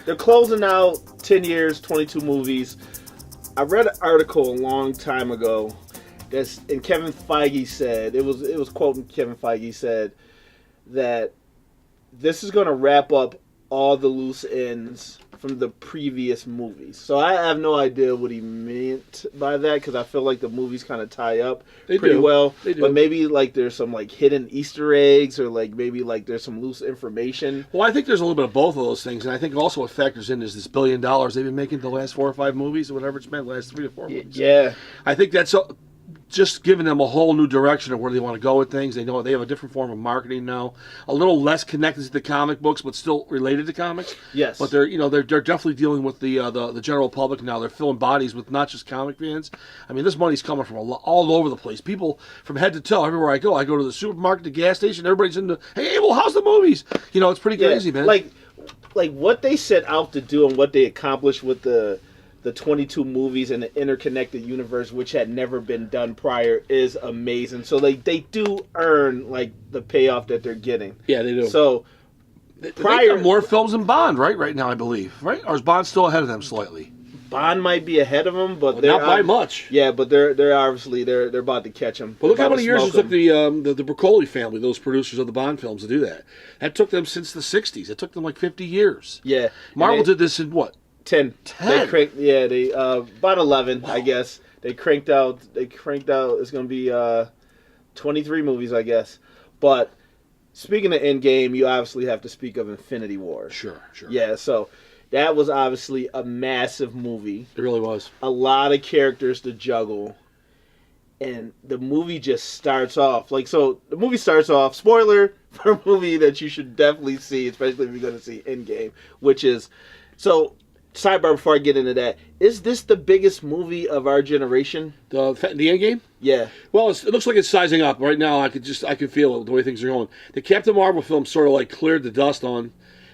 they're closing out 10 years, 22 movies. I read an article a long time ago and Kevin Feige said, it was quoting Kevin Feige, said that this is going to wrap up all the loose ends from the previous movies. So I have no idea what he meant by that, because I feel like the movies kind of tie up pretty well. They do. But maybe like there's some like hidden Easter eggs, or like maybe like there's some loose information. Well, I think there's a little bit of both of those things, and I think also what factors in is this $1 billion they've been making the last 4 or 5 movies, or whatever it's been, the last 3 to 4 movies. Yeah. I think that's just giving them a whole new direction of where they want to go with things. They know they have a different form of marketing now, a little less connected to the comic books, but still related to comics. Yes. But they're definitely dealing with the general public now. They're filling bodies with not just comic fans. I mean, this money's coming from all over the place. People from head to toe. Everywhere I go to the supermarket, the gas station. Everybody's into, hey, well, how's the movies? It's pretty crazy, man. Like what they set out to do and what they accomplished with the 22 movies and the interconnected universe, which had never been done prior, is amazing. So they do earn like the payoff that they're getting. Yeah, they do. So they got more films than Bond, right now, I believe, right? Or is Bond still ahead of them slightly? Bond might be ahead of them, but not by much. Yeah, but they're obviously they're about to catch them. But look how many years it took the Broccoli family, those producers of the Bond films, to do that. That took them since the '60s. It took them like 50 years. Yeah, Marvel did this in what? 10. They cranked, they about 11, I guess. They cranked out. It's going to be 23 movies, I guess. But speaking of Endgame, you obviously have to speak of Infinity War. Sure. Yeah, so that was obviously a massive movie. It really was. A lot of characters to juggle. And the movie just starts off. The movie starts off, spoiler for a movie that you should definitely see, especially if you're going to see Endgame, which is, sidebar before I get into that, is this the biggest movie of our generation? The Endgame? Yeah. Well, it looks like it's sizing up. Right now, I can feel it, the way things are going. The Captain Marvel film sort of like cleared the dust on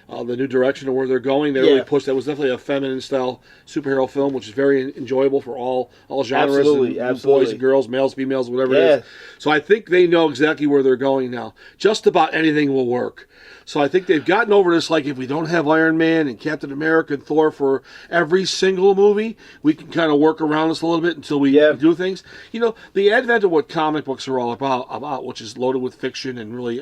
the new direction of where they're going. They really pushed. That was definitely a feminine style superhero film, which is very enjoyable for all genres, absolutely. Boys and girls, males, females, whatever it is. So I think they know exactly where they're going now. Just about anything will work. So I think they've gotten over this, like, if we don't have Iron Man and Captain America and Thor for every single movie, we can kind of work around this a little bit until we do things. The advent of what comic books are all about, which is loaded with fiction and really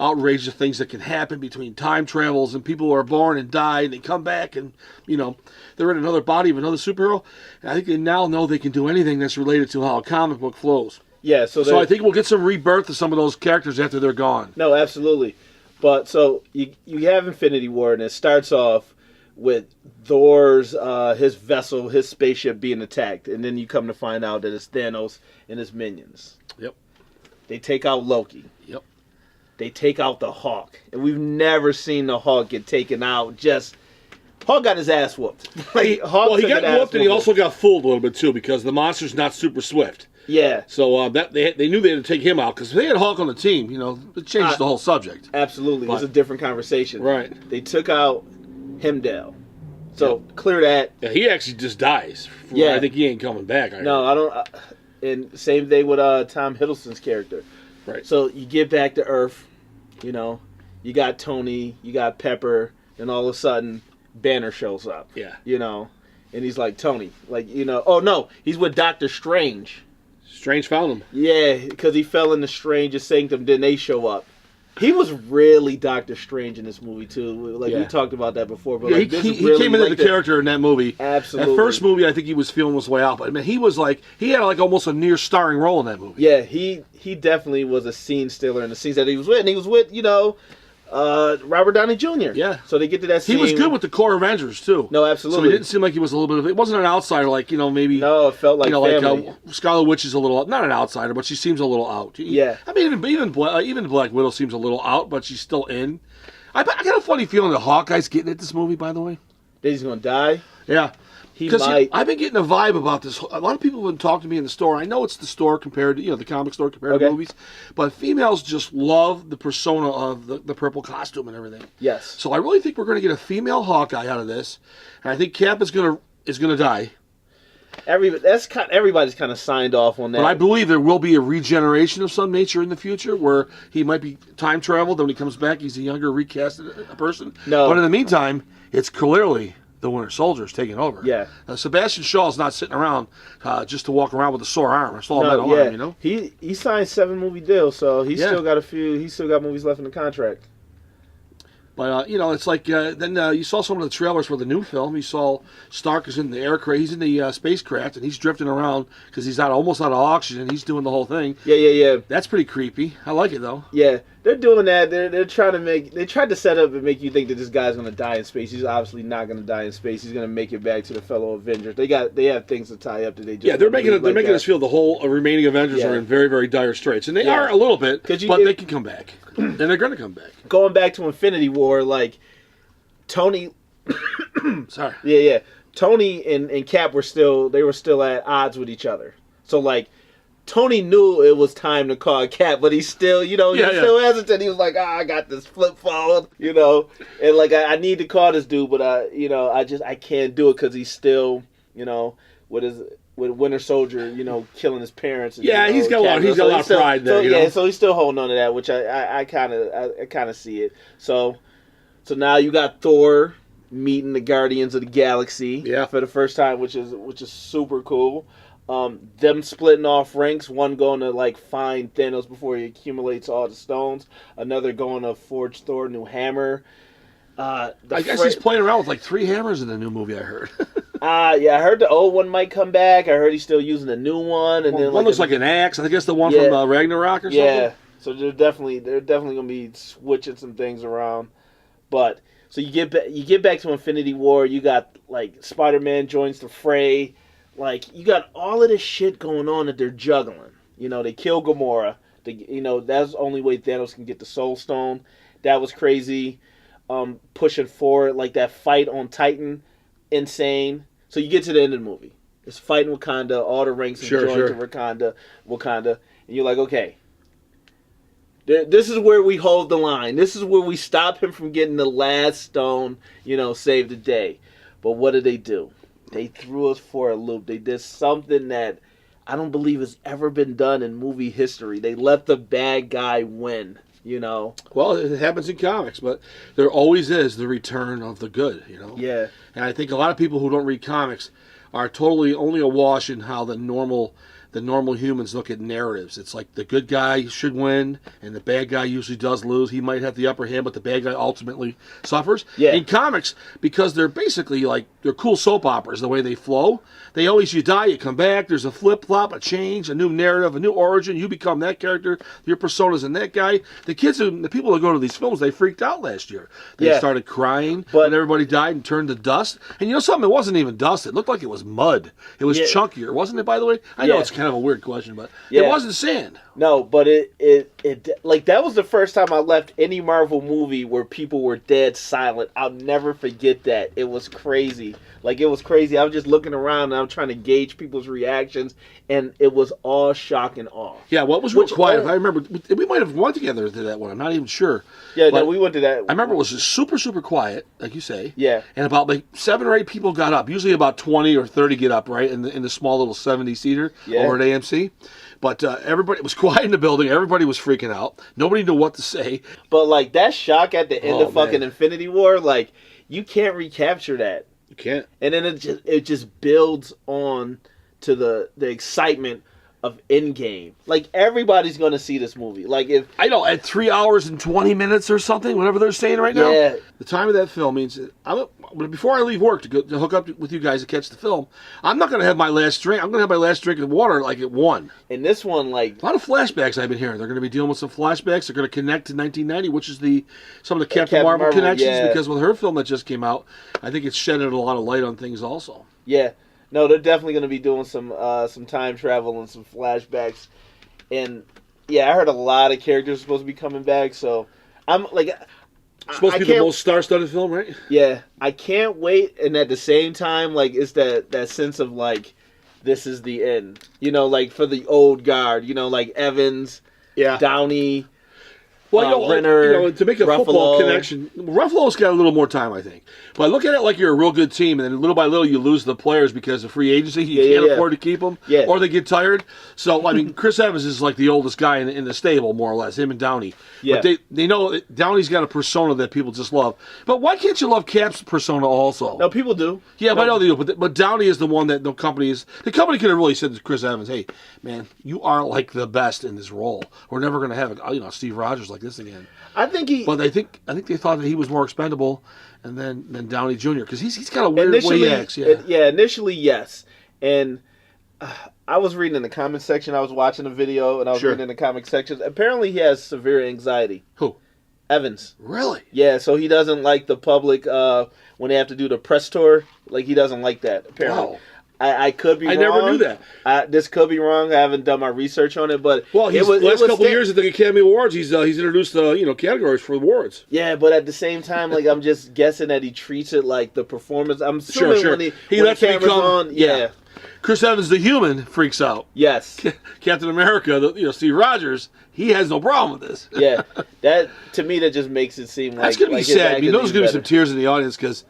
outrageous things that can happen between time travels and people who are born and die and they come back and, they're in another body of another superhero. And I think they now know they can do anything that's related to how a comic book flows. Yeah, so I think we'll get some rebirth of some of those characters after they're gone. No, absolutely. But so you have Infinity War, and it starts off with Thor's his vessel, his spaceship being attacked, and then you come to find out that it's Thanos and his minions. Yep. They take out Loki. Yep. They take out the Hulk, and we've never seen the Hulk get taken out. Hulk got his ass whooped. He got whooped, and he also got fooled a little bit too, because the monster's not super swift. Yeah. So they knew they had to take him out, because if they had Hulk on the team, it changes the whole subject. Absolutely. It was a different conversation. Right. They took out Heimdall. So clear that. Yeah, he actually just dies. I think he ain't coming back. I don't. And same thing with Tom Hiddleston's character. Right. So you get back to Earth, you got Tony, you got Pepper, and all of a sudden Banner shows up. Yeah. And he's like, Tony, oh no, he's with Doctor Strange. Strange found him. Yeah, because he fell into Strange's sanctum, then they show up. He was really Doctor Strange in this movie too. We talked about that before, but he came into the character in that movie. Absolutely. That first movie, I think he was feeling his way out, but he had almost a near starring role in that movie. Yeah, he definitely was a scene stealer in the scenes that he was with, and he was with Robert Downey Jr. Yeah. So they get to that scene. He was good with the core Avengers too. No, absolutely. So he didn't seem like he was a little bit of. It wasn't an outsider, maybe. No, it felt like family. Like Scarlet Witch is a little not an outsider, but she seems a little out. Yeah. I mean, even Black Widow seems a little out, but she's still in. I got a funny feeling that Hawkeye's getting at this movie. By the way, that he's going to die. Yeah. He might. I've been getting a vibe about this. A lot of people have been talking to me in the store. I know it's the store compared to, the comic store compared to movies. But females just love the persona of the purple costume and everything. Yes. So I really think we're going to get a female Hawkeye out of this. And I think Cap is going to die. Everybody's kind of signed off on that. But I believe there will be a regeneration of some nature in the future where he might be time traveled. Then when he comes back, he's a younger, recasted person. No. But in the meantime, it's clearly the Winter Soldier's taking over. Yeah. Sebastian Shaw's not sitting around just to walk around with a sore arm. It's all metal arm, you know? He signed 7-movie deal, so he's still got movies left in the contract. But, it's like, then you saw some of the trailers for the new film. You saw Stark is in the aircraft. He's in the spacecraft, and he's drifting around because he's almost out of oxygen. He's doing the whole thing. Yeah. That's pretty creepy. I like it, though. Yeah, they're doing that. They're trying to they tried to set up and make you think that this guy's going to die in space. He's obviously not going to die in space. He's going to make it back to the fellow Avengers. They have things to tie up that they just... they're making us feel the whole remaining Avengers are in very, very dire straits. And they are a little bit, but they can come back. And they're going to come back. Going back to Infinity War, like... Tony, sorry. Yeah. Tony and Cap were still at odds with each other. So like, Tony knew it was time to call Cap, but he's still, still hesitant. He was like, I got this flip phone, and like I need to call this dude, but I can't do it because he's still, with Winter Soldier, killing his parents. And, he's got a lot of pride there. So he's still holding on to that, which I kind of see it. So now you got Thor meeting the Guardians of the Galaxy for the first time, which is super cool. Them splitting off ranks, one going to like find Thanos before he accumulates all the stones, another going to forge Thor a new hammer. I guess he's playing around with like 3 hammers in the new movie, I heard. I heard the old one might come back. I heard he's still using the new one, and then one looks like an axe. I think it's the one from Ragnarok or something. Yeah, so they're definitely gonna be switching some things around. But so you get back to Infinity War. You got like Spider-Man joins the fray. Like you got all of this shit going on that they're juggling. They kill Gamora. That's the only way Thanos can get the Soul Stone. That was crazy. Pushing forward like that fight on Titan, insane. So you get to the end of the movie. It's fighting Wakanda. All the ranks and joins of Wakanda, and you're like, okay. This is where we hold the line. This is where we stop him from getting the last stone, save the day. But what did they do? They threw us for a loop. They did something that I don't believe has ever been done in movie history. They let the bad guy win, Well, it happens in comics, but there always is the return of the good, Yeah. And I think a lot of people who don't read comics are totally only awash in how the normal humans look at narratives. It's like the good guy should win, and the bad guy usually does lose. He might have the upper hand, but the bad guy ultimately suffers. Yeah. In comics, because they're basically like, they're cool soap operas, the way they flow. They always, you die, you come back, there's a flip-flop, a change, a new narrative, a new origin. You become that character, your persona's in that guy. The people that go to these films, they freaked out last year. They started crying, and everybody died and turned to dust. And something, it wasn't even dust. It looked like it was mud. It was chunkier, wasn't it, by the way? I know it's kind of a weird question, but it wasn't sand. No, but it like that was the first time I left any Marvel movie where people were dead silent. I'll never forget that. It was crazy. Like, it was crazy. I was just looking around and I was trying to gauge people's reactions, and it was all shock and awe. Yeah, well, it was real quiet. I remember we might have went together to that one. I'm not even sure. Yeah, no, we went to that. I remember it was just super, super quiet, like you say. Yeah. And about like 7 or 8 people got up. Usually about 20 or 30 get up, right, in the small little 70-seater over at AMC. But everybody, it was quiet in the building. Everybody was freaking out. Nobody knew what to say. But like that shock at the end of fucking Infinity War, like you can't recapture that. You can't. And then it just builds on to the excitement of Endgame. Like everybody's gonna see this movie. Like if I know at 3 hours and 20 minutes or something, whatever they're saying right now. Yeah. The time of that film means before I leave work to hook up with you guys to catch the film, I'm not gonna have my last drink. I'm gonna have my last drink of water like at 1. And this one, like a lot of flashbacks I've been hearing. They're gonna be dealing with some flashbacks. They're gonna connect to 1990, which is some of the Captain Marvel connections. Because with her film that just came out, I think it's shedding a lot of light on things also. Yeah. No, they're definitely going to be doing some time travel and some flashbacks, and I heard a lot of characters are supposed to be coming back. So I'm like, it's supposed to be the most star-studded film, right? Yeah, I can't wait. And at the same time, like, it's that sense of like, this is the end. Like for the old guard. Like Evans, Downey. Well, Renner, to make a Ruffalo. football connection, Ruffalo's got a little more time, I think. But I look at it like you're a real good team, and then little by little you lose the players because of free agency. You can't afford to keep them, or they get tired. So, I mean, Chris Evans is like the oldest guy in the stable, more or less, him and Downey. Yeah. But they know Downey's got a persona that people just love. But why can't you love Cap's persona also? No, people do. Yeah, I know they do. But Downey is the one that the company could have really said to Chris Evans, "Hey, man, you are like the best in this role. We're never going to have Steve Rogers like this again." I think I think they thought that he was more expendable, and then Downey Jr. because he's got a weird way he acts. Initially, yes, and I was reading in the comment section. I was watching a video, and I was reading in the comic section. Apparently, he has severe anxiety. Who? Evans. Really? Yeah, so he doesn't like the public when they have to do the press tour. Like, he doesn't like that, apparently. Wow. I could be wrong. I never knew that. This could be wrong. I haven't done my research on it, but the last couple of years at the Academy Awards, he's introduced categories for awards. Yeah, but at the same time, like, I'm just guessing that he treats it like the performance. I'm assuming sure. when He when lets the it camera's become on. Yeah. Chris Evans, the human, freaks out. Yes. Captain America, Steve Rogers, he has no problem with this. Yeah, that to me that just makes it seem like that's gonna be sad. There's gonna be some tears in the audience because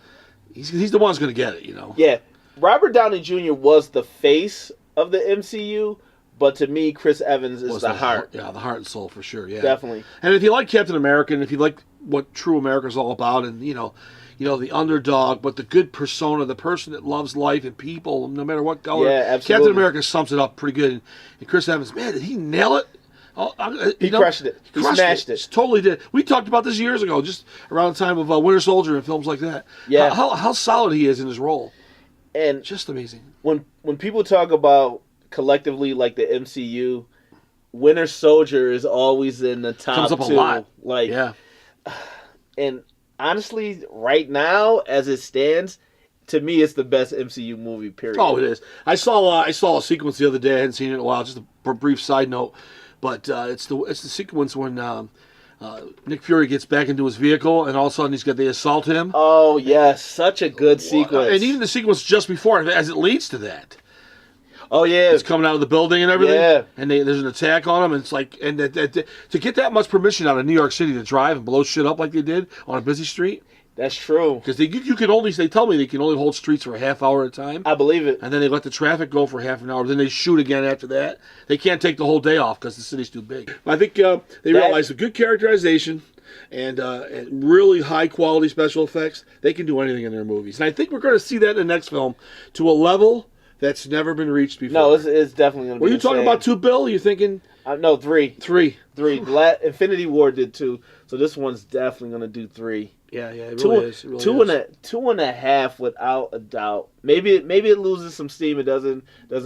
he's the one who's gonna get it. Yeah. Robert Downey Jr. was the face of the MCU, but to me, Chris Evans is the heart. Yeah, the heart and soul for sure. Yeah, definitely. And if you like Captain America, and if you like what true America is all about, and the underdog, but the good persona, the person that loves life and people, no matter what color. Yeah, absolutely. Captain America sums it up pretty good. And Chris Evans, man, did he nail it? He crushed it. He smashed it. He totally did. We talked about this years ago, just around the time of Winter Soldier and films like that. Yeah. How solid he is in his role. And just amazing. When people talk about collectively like the MCU, Winter Soldier is always in the top Comes up two. a lot. Like, yeah. And honestly, right now, as it stands, to me, it's the best MCU movie. Period. Oh, it is. I saw a sequence the other day. I hadn't seen it in a while. Just a brief side note, but it's the sequence when Nick Fury gets back into his vehicle, and all of a sudden they assault him. Oh yes, such a good sequence. And even the sequence just before, as it leads to that. Oh yeah, it's coming out of the building and everything. Yeah, and there's an attack on him, and it's like, and to get that much permission out of New York City to drive and blow shit up like they did on a busy street. That's true. Because you can only, they tell me they can only hold streets for a half hour at a time. I believe it. And then they let the traffic go for half an hour. Then they shoot again after that. They can't take the whole day off because the city's too big. I think they realize the good characterization and really high quality special effects, they can do anything in their movies. And I think we're going to see that in the next film to a level that's never been reached before. No, it's definitely going to be Were you talking about 2, Bill? You thinking? No, 3. 3. Infinity War did 2, so this one's definitely going to do 3. Yeah, it really is. It really is. 2.5 without a doubt. Maybe it loses some steam. It doesn't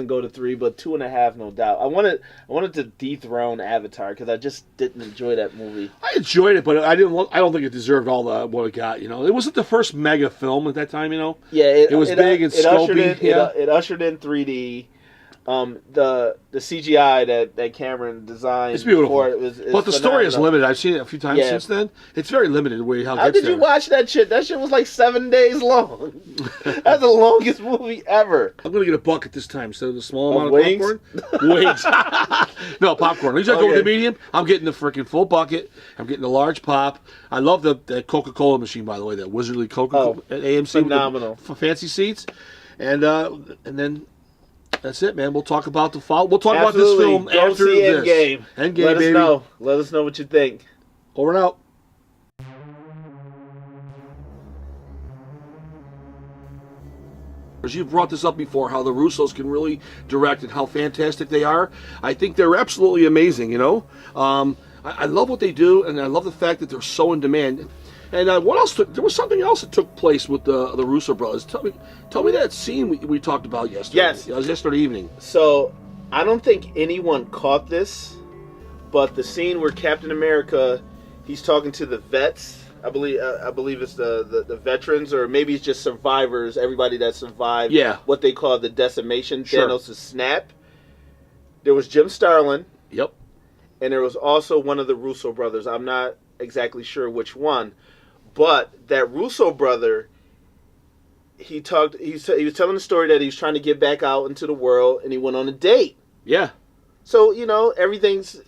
go to 3, but 2.5 no doubt. I wanted to dethrone Avatar because I just didn't enjoy that movie. I enjoyed it, but I don't think it deserved all what it got. It wasn't the first mega film at that time. Yeah, it was big and scopy. It ushered in 3D. The CGI that Cameron designed. It's beautiful. Is but the story is limited. I've seen it a few times since then. It's very limited the way how it gets did you watch that shit? That shit was like 7 days long. That's the longest movie ever. I'm gonna get a bucket this time instead of the small amount of wings? popcorn. Wings. No, popcorn. At least I go with the medium. I'm getting the freaking full bucket. I'm getting the large pop. I love the Coca-Cola machine, by the way. That Wizardly Coca-Cola at AMC. Phenomenal. With the fancy seats. And then that's it, man. We'll talk about the fall. We'll talk about this film after this. Endgame. Endgame, Let us baby. know. Let us know what you think. Over and out. As you've brought this up before, how the Russos can really direct and how fantastic they are. I think they're absolutely amazing, I love what they do, and I love the fact that they're so in demand. And what else? There was something else that took place with the Russo brothers. Tell me that scene we talked about yesterday. Yes. It was yesterday evening. So, I don't think anyone caught this, but the scene where Captain America, he's talking to the vets. I believe it's the veterans, or maybe it's just survivors, everybody that survived what they call the decimation, Thanos' snap. There was Jim Starlin. Yep. And there was also one of the Russo brothers. I'm not exactly sure which one. But that Russo brother, he was telling the story that he was trying to get back out into the world, and he went on a date. Yeah. So, everything's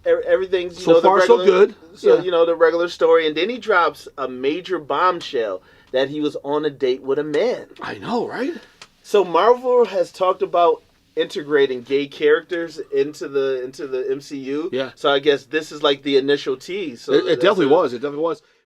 everything's so far so good. So the regular story, and then he drops a major bombshell that he was on a date with a man. I know, right? So Marvel has talked about integrating gay characters into the MCU. Yeah. So I guess this is like the initial tease. So it definitely was. It definitely was.